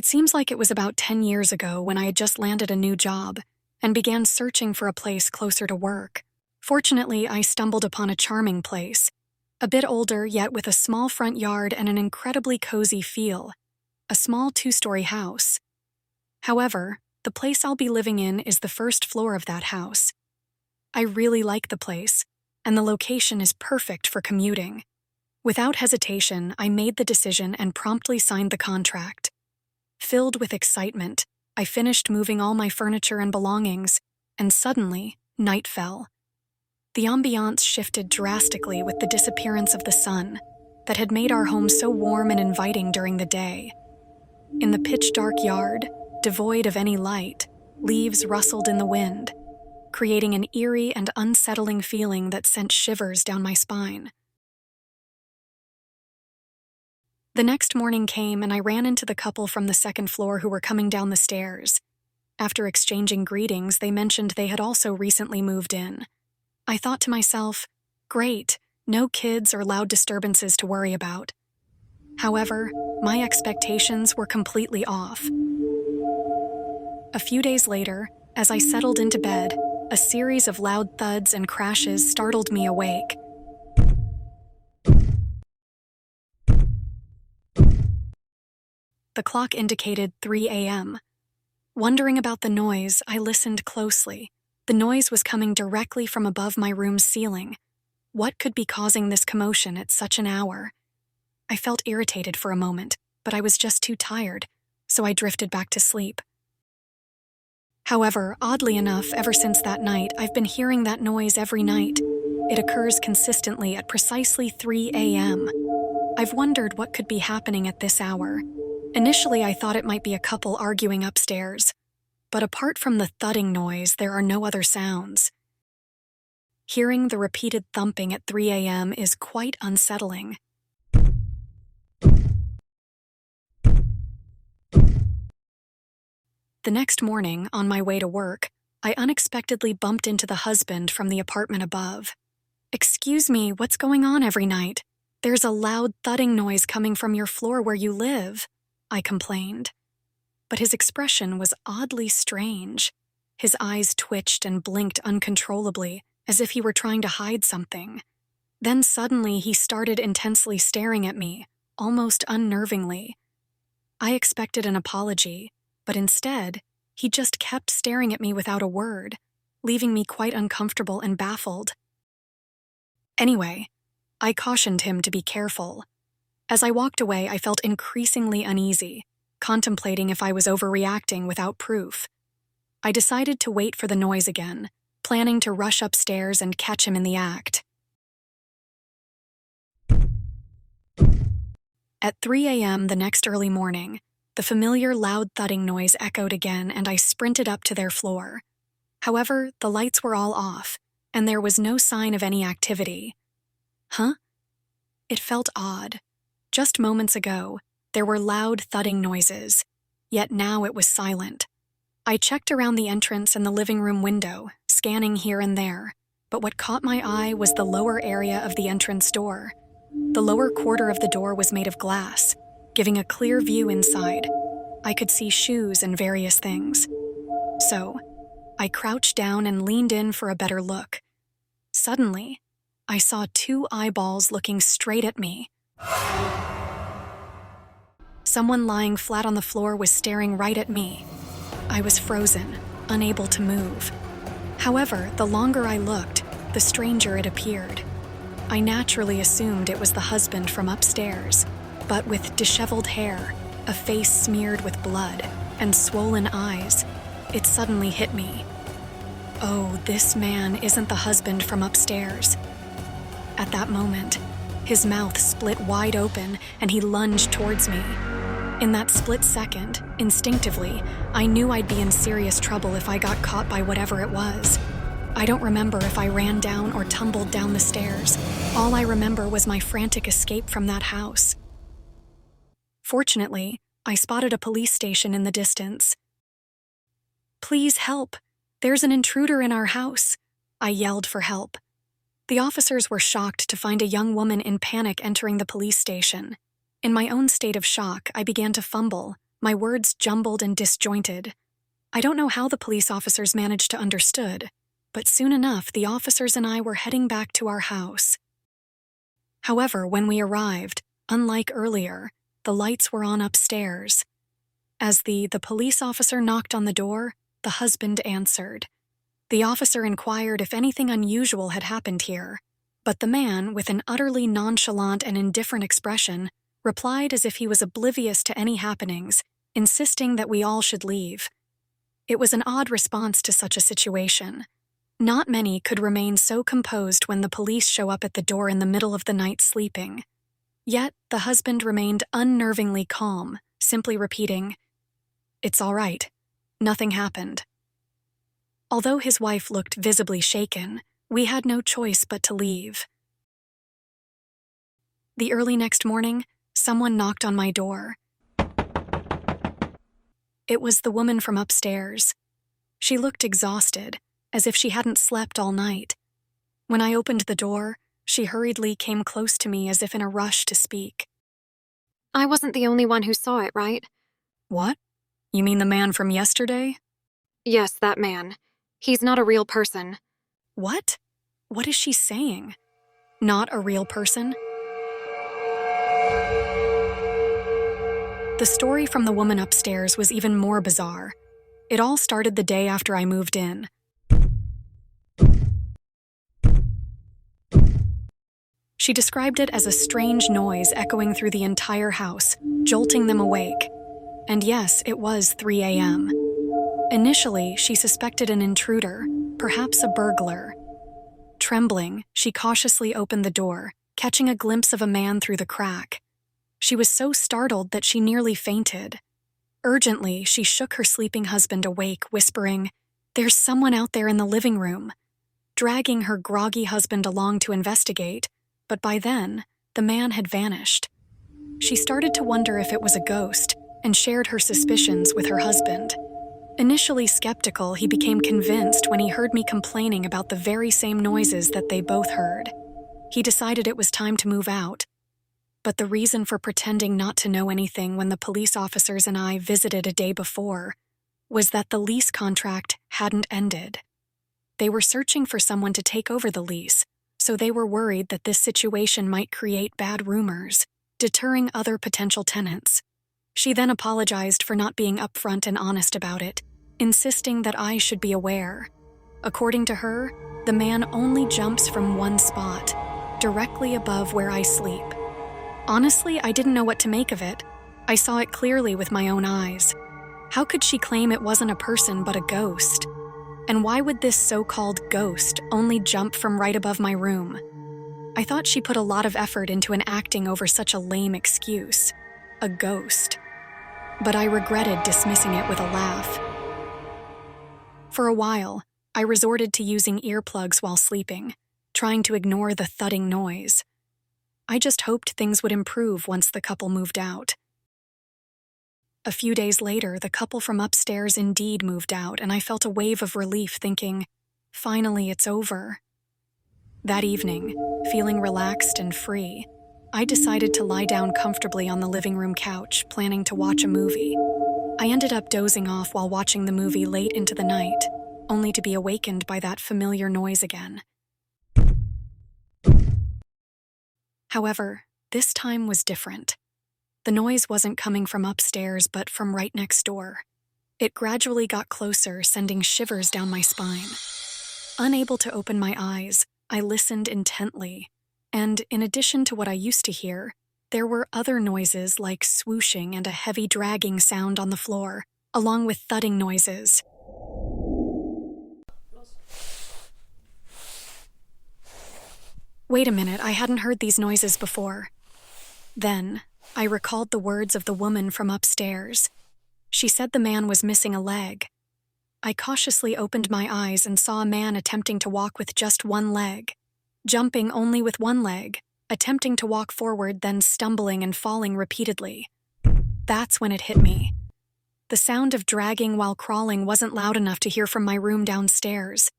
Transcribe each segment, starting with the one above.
seems like it was about 10 years ago when I had just landed a new job and began searching for a place closer to work. Fortunately, I stumbled upon a charming place, a bit older yet with a small front yard and an incredibly cozy feel, a small 2-story house. However, the place I'll be living in is the first floor of that house. I really like the place, and the location is perfect for commuting. Without hesitation, I made the decision and promptly signed the contract. Filled with excitement, I finished moving all my furniture and belongings, and suddenly, night fell. The ambiance shifted drastically with the disappearance of the sun that had made our home so warm and inviting during the day. In the pitch-dark yard, devoid of any light, leaves rustled in the wind, creating an eerie and unsettling feeling that sent shivers down my spine. The next morning came and I ran into the couple from the second floor who were coming down the stairs. After exchanging greetings, they mentioned they had also recently moved in. I thought to myself, great, no kids or loud disturbances to worry about. However, my expectations were completely off. A few days later, as I settled into bed, a series of loud thuds and crashes startled me awake. The clock indicated 3 a.m. Wondering about the noise, I listened closely. The noise was coming directly from above my room's ceiling. What could be causing this commotion at such an hour? I felt irritated for a moment, but I was just too tired, so I drifted back to sleep. However, oddly enough, ever since that night, I've been hearing that noise every night. It occurs consistently at precisely 3 a.m. I've wondered what could be happening at this hour. Initially, I thought it might be a couple arguing upstairs, but apart from the thudding noise, there are no other sounds. Hearing the repeated thumping at 3 a.m. is quite unsettling. The next morning, on my way to work, I unexpectedly bumped into the husband from the apartment above. "Excuse me, what's going on every night? There's a loud thudding noise coming from your floor where you live," I complained. But his expression was oddly strange. His eyes twitched and blinked uncontrollably, as if he were trying to hide something. Then suddenly he started intensely staring at me, almost unnervingly. I expected an apology, but instead, he just kept staring at me without a word, leaving me quite uncomfortable and baffled. Anyway, I cautioned him to be careful. As I walked away, I felt increasingly uneasy, contemplating if I was overreacting without proof. I decided to wait for the noise again, planning to rush upstairs and catch him in the act. At 3 a.m. the next early morning, the familiar loud thudding noise echoed again and I sprinted up to their floor. However, the lights were all off, and there was no sign of any activity. Huh? It felt odd. Just moments ago, there were loud thudding noises, yet now it was silent. I checked around the entrance and the living room window, scanning here and there, but what caught my eye was the lower area of the entrance door. The lower quarter of the door was made of glass, giving a clear view inside. I could see shoes and various things. So, I crouched down and leaned in for a better look. Suddenly, I saw 2 eyeballs looking straight at me. Someone lying flat on the floor was staring right at me. I was frozen, unable to move. However, the longer I looked, the stranger it appeared. I naturally assumed it was the husband from upstairs, but with disheveled hair, a face smeared with blood, and swollen eyes, it suddenly hit me. Oh, this man isn't the husband from upstairs. At that moment, his mouth split wide open and he lunged towards me. In that split second, instinctively, I knew I'd be in serious trouble if I got caught by whatever it was. I don't remember if I ran down or tumbled down the stairs. All I remember was my frantic escape from that house. Fortunately, I spotted a police station in the distance. "Please help! There's an intruder in our house!" I yelled for help. The officers were shocked to find a young woman in panic entering the police station. In my own state of shock, I began to fumble, my words jumbled and disjointed. I don't know how the police officers managed to understood, but soon enough the officers and I were heading back to our house. However, when we arrived, unlike earlier, the lights were on upstairs. As the police officer knocked on the door, the husband answered. The officer inquired if anything unusual had happened here, but the man, with an utterly nonchalant and indifferent expression, replied as if he was oblivious to any happenings, insisting that we all should leave. It was an odd response to such a situation. Not many could remain so composed when the police show up at the door in the middle of the night sleeping. Yet, the husband remained unnervingly calm, simply repeating, "It's all right. Nothing happened." Although his wife looked visibly shaken, we had no choice but to leave. The early next morning, someone knocked on my door. It was the woman from upstairs. She looked exhausted, as if she hadn't slept all night. When I opened the door, she hurriedly came close to me as if in a rush to speak. I wasn't the only one who saw it, right? What? You mean the man from yesterday? Yes, that man. He's not a real person. What? What is she saying? Not a real person? The story from the woman upstairs was even more bizarre. It all started the day after I moved in. She described it as a strange noise echoing through the entire house, jolting them awake. And yes, it was 3 a.m. Initially, she suspected an intruder, perhaps a burglar. Trembling, she cautiously opened the door, catching a glimpse of a man through the crack. She was so startled that she nearly fainted. Urgently, she shook her sleeping husband awake, whispering, "There's someone out there in the living room," dragging her groggy husband along to investigate, but by then, the man had vanished. She started to wonder if it was a ghost and shared her suspicions with her husband. Initially skeptical, he became convinced when he heard me complaining about the very same noises that they both heard. He decided it was time to move out. But the reason for pretending not to know anything when the police officers and I visited a day before was that the lease contract hadn't ended. They were searching for someone to take over the lease, so they were worried that this situation might create bad rumors, deterring other potential tenants. She then apologized for not being upfront and honest about it, insisting that I should be aware. According to her, the man only jumps from one spot, directly above where I sleep. Honestly, I didn't know what to make of it. I saw it clearly with my own eyes. How could she claim it wasn't a person but a ghost? And why would this so-called ghost only jump from right above my room? I thought she put a lot of effort into acting over such a lame excuse. A ghost. But I regretted dismissing it with a laugh. For a while, I resorted to using earplugs while sleeping, trying to ignore the thudding noise. I just hoped things would improve once the couple moved out. A few days later, the couple from upstairs indeed moved out, and I felt a wave of relief thinking, finally it's over. That evening, feeling relaxed and free, I decided to lie down comfortably on the living room couch, planning to watch a movie. I ended up dozing off while watching the movie late into the night, only to be awakened by that familiar noise again. However, this time was different. The noise wasn't coming from upstairs, but from right next door. It gradually got closer, sending shivers down my spine. Unable to open my eyes, I listened intently, and in addition to what I used to hear, there were other noises like swooshing and a heavy dragging sound on the floor, along with thudding noises. Wait a minute, I hadn't heard these noises before. Then, I recalled the words of the woman from upstairs. She said the man was missing a leg. I cautiously opened my eyes and saw a man attempting to walk with just one leg, jumping only with one leg, attempting to walk forward, then stumbling and falling repeatedly. That's when it hit me. The sound of dragging while crawling wasn't loud enough to hear from my room downstairs.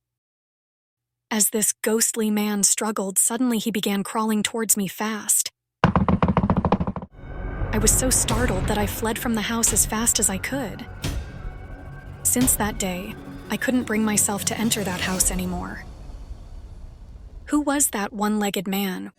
As this ghostly man struggled, suddenly he began crawling towards me fast. I was so startled that I fled from the house as fast as I could. Since that day, I couldn't bring myself to enter that house anymore. Who was that one-legged man